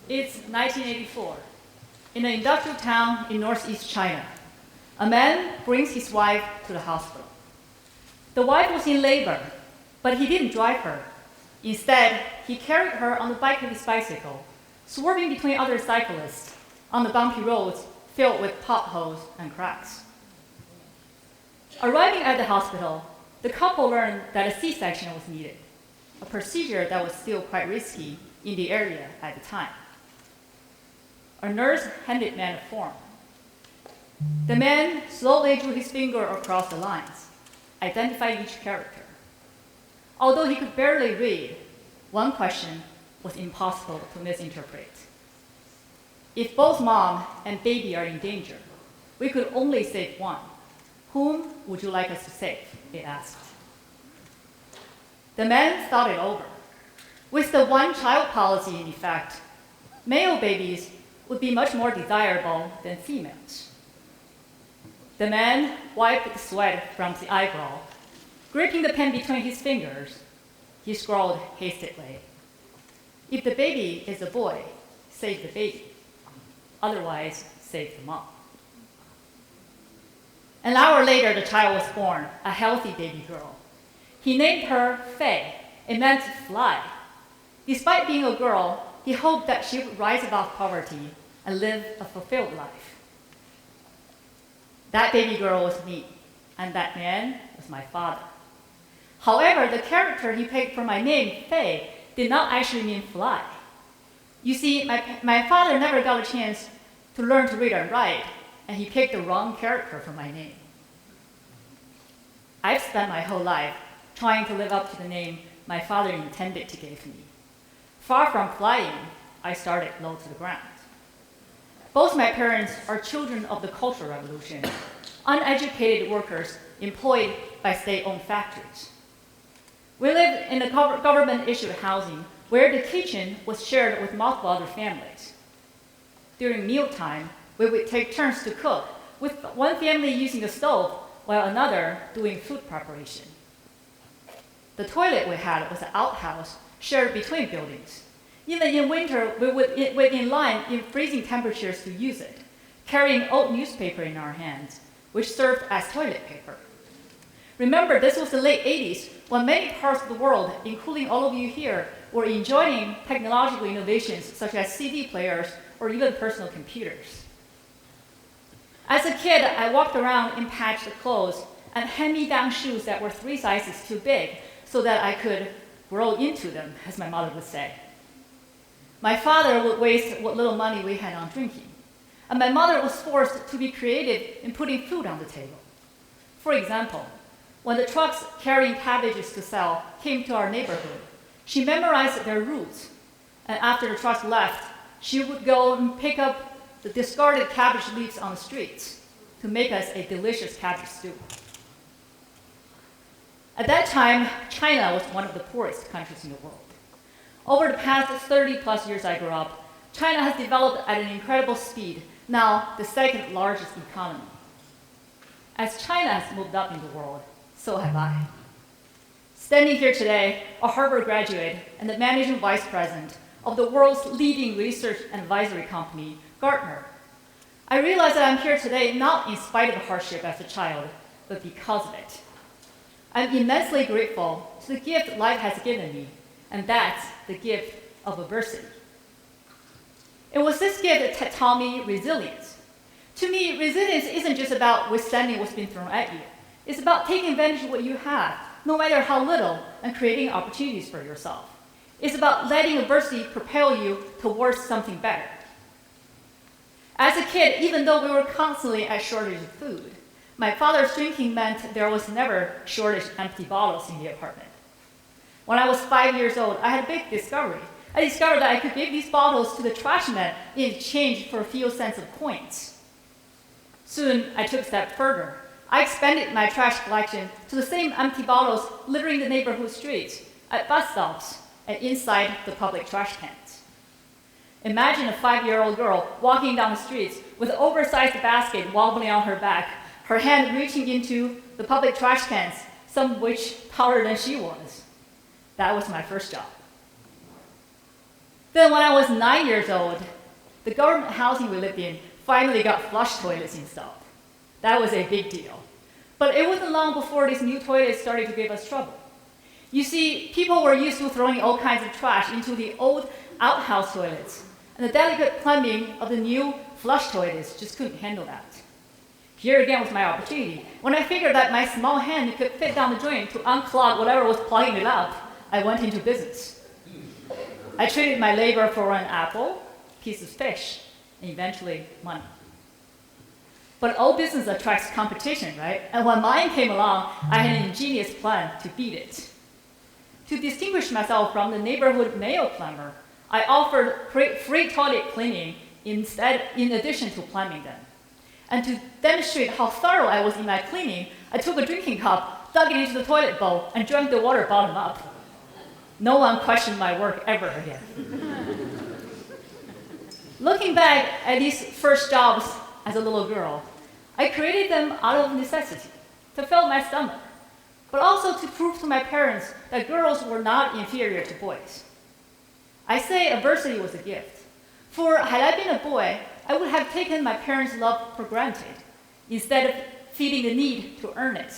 It's 1984. In an industrial town in northeast China, a man brings his wife to the hospital. The wife was in labor, but he didn't drive her. Instead, he carried her on the back of his bicycle, swerving between other cyclists on the bumpy roads filled with potholes and cracks. Arriving at the hospital, the couple learned that a C-section was needed, a procedure that was still quite risky in the area at the time. A nurse handed the man a form. The man slowly drew his finger across the lines, identifying each character. Although he could barely read, one question was impossible to misinterpret. If both mom and baby are in danger, we could only save one. Whom would you like us to save? It asked. The man thought it over. With the one-child policy in effect, male babies would be much more desirable than females. The man wiped the sweat from the eyebrow. Gripping the pen between his fingers, he scrawled hastily. If the baby is a boy, save the baby. Otherwise, save the mom. An hour later, the child was born, a healthy baby girl. He named her Fei. It meant fly. Despite being a girl, he hoped that she would rise above poverty and live a fulfilled life. That baby girl was me, and that man was my father. However, the character he picked for my name, Fei, did not actually mean fly. You see, my father never got a chance to learn to read and write, and he picked the wrong character for my name. I've spent my whole life trying to live up to the name my father intended to give me. Far from flying, I started low to the ground. Both my parents are children of the Cultural Revolution, uneducated workers employed by state-owned factories. We lived in a government-issued housing where the kitchen was shared with multiple other families. During mealtime, we would take turns to cook, with one family using the stove while another doing food preparation. The toilet we had was an outhouse shared between buildings. Even in winter, we would wait in line in freezing temperatures to use it, carrying old newspaper in our hands, which served as toilet paper. Remember, this was the late 80s, when many parts of the world, including all of you here, were enjoying technological innovations such as CD players or even personal computers. As a kid, I walked around in patched clothes and hand-me-down shoes that were 3 sizes too big so that I could grow into them, as my mother would say. My father would waste what little money we had on drinking, and my mother was forced to be creative in putting food on the table. For example, when the trucks carrying cabbages to sell came to our neighborhood, she memorized their routes, and after the trucks left, she would go and pick up the discarded cabbage leaves on the streets to make us a delicious cabbage stew. At that time, China was one of the poorest countries in the world. Over the past 30-plus years I grew up, China has developed at an incredible speed, now the second largest economy. As China has moved up in the world, so have I. Standing here today, a Harvard graduate and the managing vice president of the world's leading research and advisory company, Gartner, I realize that I'm here today not in spite of hardship as a child, but because of it. I'm immensely grateful to the gift life has given me, and that's the gift of adversity. It was this gift that taught me resilience. To me, resilience isn't just about withstanding what's been thrown at you. It's about taking advantage of what you have, no matter how little, and creating opportunities for yourself. It's about letting adversity propel you towards something better. As a kid, even though we were constantly at shortage of food, my father's drinking meant there was never shortage of empty bottles in the apartment. When I was 5 years old, I had a big discovery. I discovered that I could give these bottles to the trash man in exchange for a few cents of coins. Soon, I took a step further. I expanded my trash collection to the same empty bottles littering the neighborhood streets, at bus stops, and inside the public trash cans. Imagine a 5-year-old girl walking down the streets with an oversized basket wobbling on her back, her hand reaching into the public trash cans, some of which taller than she was. That was my first job. Then when I was 9 years old, the government housing we lived in finally got flush toilets installed. That was a big deal. But it wasn't long before these new toilets started to give us trouble. You see, people were used to throwing all kinds of trash into the old outhouse toilets, and the delicate plumbing of the new flush toilets just couldn't handle that. Here again was my opportunity. When I figured that my small hand could fit down the drain to unclog whatever was plugging it up, I went into business. I traded my labor for an apple, piece of fish, and eventually money. But all business attracts competition, right? And when mine came along, I had an ingenious plan to beat it. To distinguish myself from the neighborhood male plumber, I offered free toilet cleaning in addition to plumbing them. And to demonstrate how thorough I was in my cleaning, I took a drinking cup, dug it into the toilet bowl, and drank the water bottom up. No one questioned my work ever again. Looking back at these first jobs as a little girl, I created them out of necessity, to fill my stomach, but also to prove to my parents that girls were not inferior to boys. I say adversity was a gift. For had I been a boy, I would have taken my parents' love for granted, instead of feeling the need to earn it.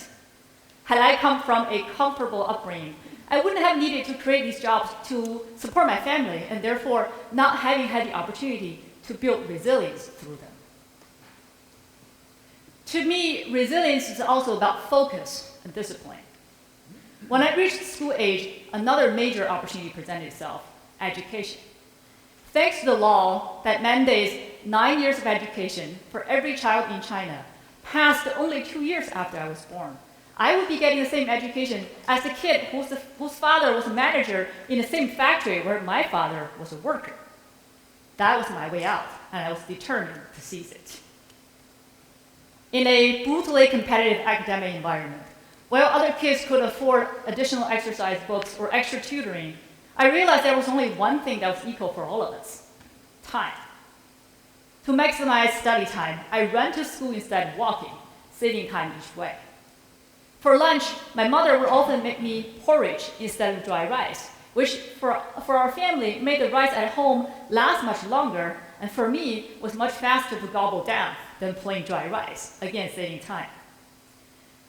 Had I come from a comfortable upbringing, I wouldn't have needed to create these jobs to support my family, and therefore not having had the opportunity to build resilience through them. To me, resilience is also about focus and discipline. When I reached school age, another major opportunity presented itself: education. Thanks to the law that mandates 9 years of education for every child in China, passed only 2 years after I was born, I would be getting the same education as the kid whose father was a manager in the same factory where my father was a worker. That was my way out, and I was determined to seize it. In a brutally competitive academic environment, while other kids could afford additional exercise books or extra tutoring, I realized there was only one thing that was equal for all of us: time. To maximize study time, I ran to school instead of walking, saving time each way. For lunch, my mother would often make me porridge instead of dry rice, which for our family made the rice at home last much longer, and for me was much faster to gobble down than plain dry rice, again saving time.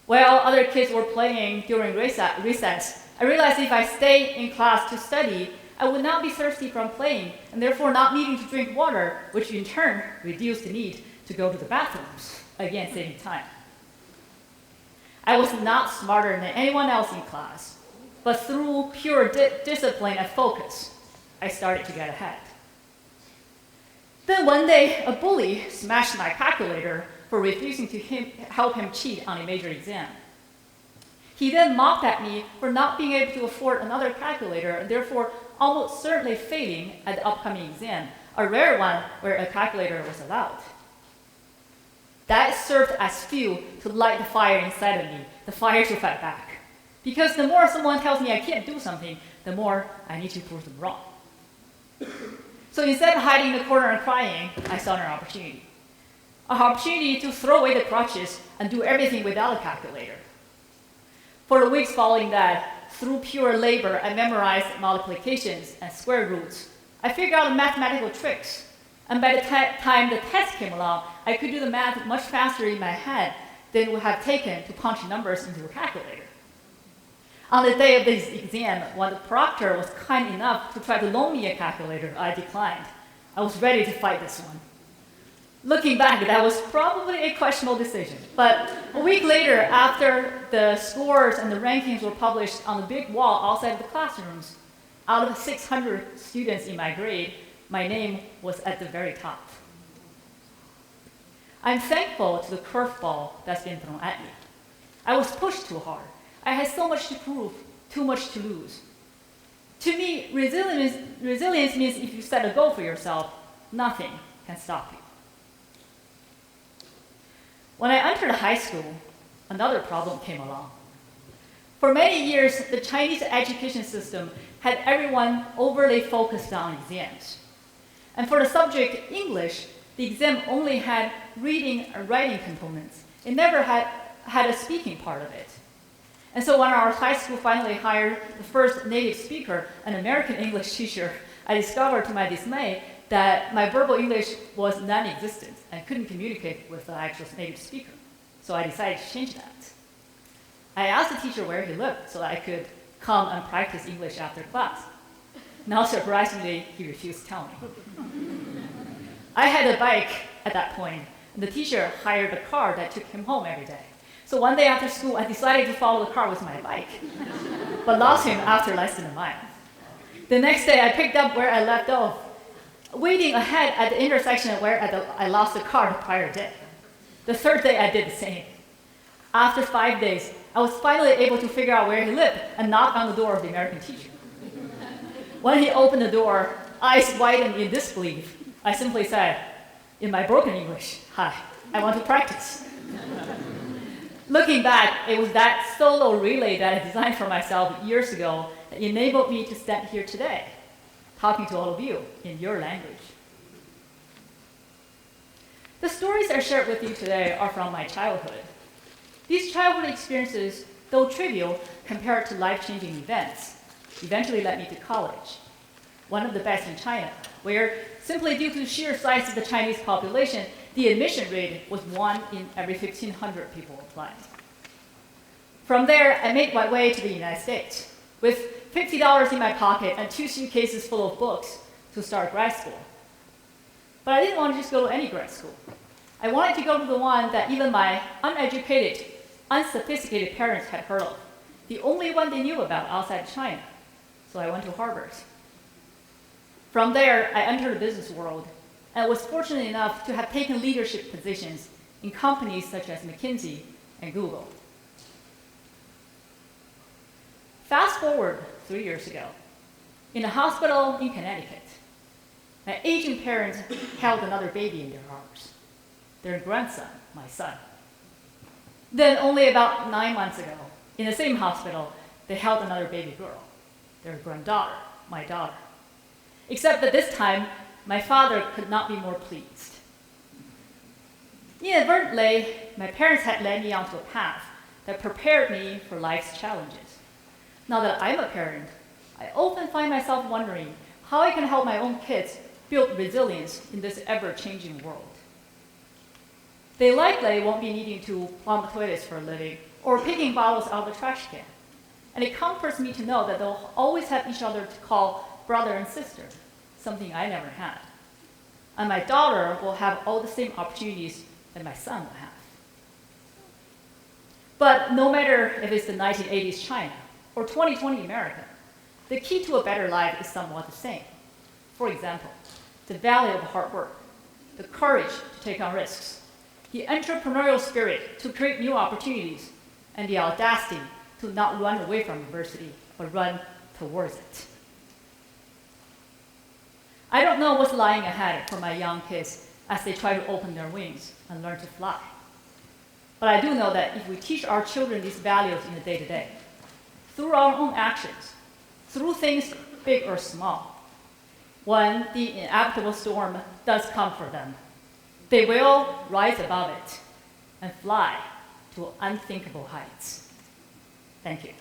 While other kids were playing during recess, I realized if I stayed in class to study, I would not be thirsty from playing, and therefore not needing to drink water, which in turn reduced the need to go to the bathrooms, again saving time. I was not smarter than anyone else in class, but through pure discipline and focus, I started to get ahead. Then one day, a bully smashed my calculator for refusing to help him cheat on a major exam. He then mocked at me for not being able to afford another calculator, and therefore almost certainly failing at the upcoming exam, a rare one where a calculator was allowed. That served as fuel to light the fire inside of me, the fire to fight back. Because the more someone tells me I can't do something, the more I need to prove them wrong. So instead of hiding in the corner and crying, I saw an opportunity. An opportunity to throw away the crutches and do everything without a calculator. For the weeks following that, through pure labor, I memorized multiplications and square roots. I figured out mathematical tricks. And by the time the test came along, I could do the math much faster in my head than it would have taken to punch numbers into a calculator. On the day of this exam, when the proctor was kind enough to try to loan me a calculator, I declined. I was ready to fight this one. Looking back, that was probably a questionable decision. But a week later, after the scores and the rankings were published on the big wall outside of the classrooms, out of 600 students in my grade, my name was at the very top. I'm thankful to the curveball that's been thrown at me. I was pushed too hard. I had so much to prove, too much to lose. To me, resilience means if you set a goal for yourself, nothing can stop you. When I entered high school, another problem came along. For many years, the Chinese education system had everyone overly focused on exams. And for the subject English, the exam only had reading and writing components. It never had a speaking part of it. And so when our high school finally hired the first native speaker, an American English teacher, I discovered to my dismay that my verbal English was non-existent and couldn't communicate with the actual native speaker. So I decided to change that. I asked the teacher where he lived so that I could come and practice English after class. Now, surprisingly, he refused to tell me. I had a bike at that point, and the teacher hired a car that took him home every day. So one day after school, I decided to follow the car with my bike, but lost him after less than a mile. The next day, I picked up where I left off, waiting ahead at the intersection where I lost the car the prior day. The third day, I did the same. After 5 days, I was finally able to figure out where he lived and knock on the door of the American teacher. When he opened the door, eyes widened in disbelief, I simply said, in my broken English, "Hi, I want to practice." Looking back, it was that solo relay that I designed for myself years ago that enabled me to stand here today, talking to all of you in your language. The stories I shared with you today are from my childhood. These childhood experiences, though trivial compared to life-changing events, eventually led me to college, one of the best in China, where simply due to the sheer size of the Chinese population, the admission rate was 1 in every 1,500 people applied. From there, I made my way to the United States with $50 in my pocket and 2 suitcases full of books to start grad school. But I didn't want to just go to any grad school. I wanted to go to the one that even my uneducated, unsophisticated parents had heard of, the only one they knew about outside China. So I went to Harvard. From there, I entered the business world and was fortunate enough to have taken leadership positions in companies such as McKinsey and Google. Fast forward 3 years ago, in a hospital in Connecticut, my aging parents held another baby in their arms, their grandson, my son. Then only about 9 months ago, in the same hospital, they held another baby girl, their granddaughter, my daughter. Except that this time, my father could not be more pleased. Inadvertently, my parents had led me onto a path that prepared me for life's challenges. Now that I'm a parent, I often find myself wondering how I can help my own kids build resilience in this ever-changing world. They likely won't be needing to plumb toilets for a living or picking bottles out of the trash can. And it comforts me to know that they'll always have each other to call brother and sister, something I never had. And my daughter will have all the same opportunities that my son will have. But no matter if it's the 1980s China or 2020 America, the key to a better life is somewhat the same. For example, the value of hard work, the courage to take on risks, the entrepreneurial spirit to create new opportunities, and the audacity to not run away from adversity, but run towards it. I don't know what's lying ahead for my young kids as they try to open their wings and learn to fly. But I do know that if we teach our children these values in the day-to-day, through our own actions, through things big or small, when the inevitable storm does come for them, they will rise above it and fly to unthinkable heights. Thank you.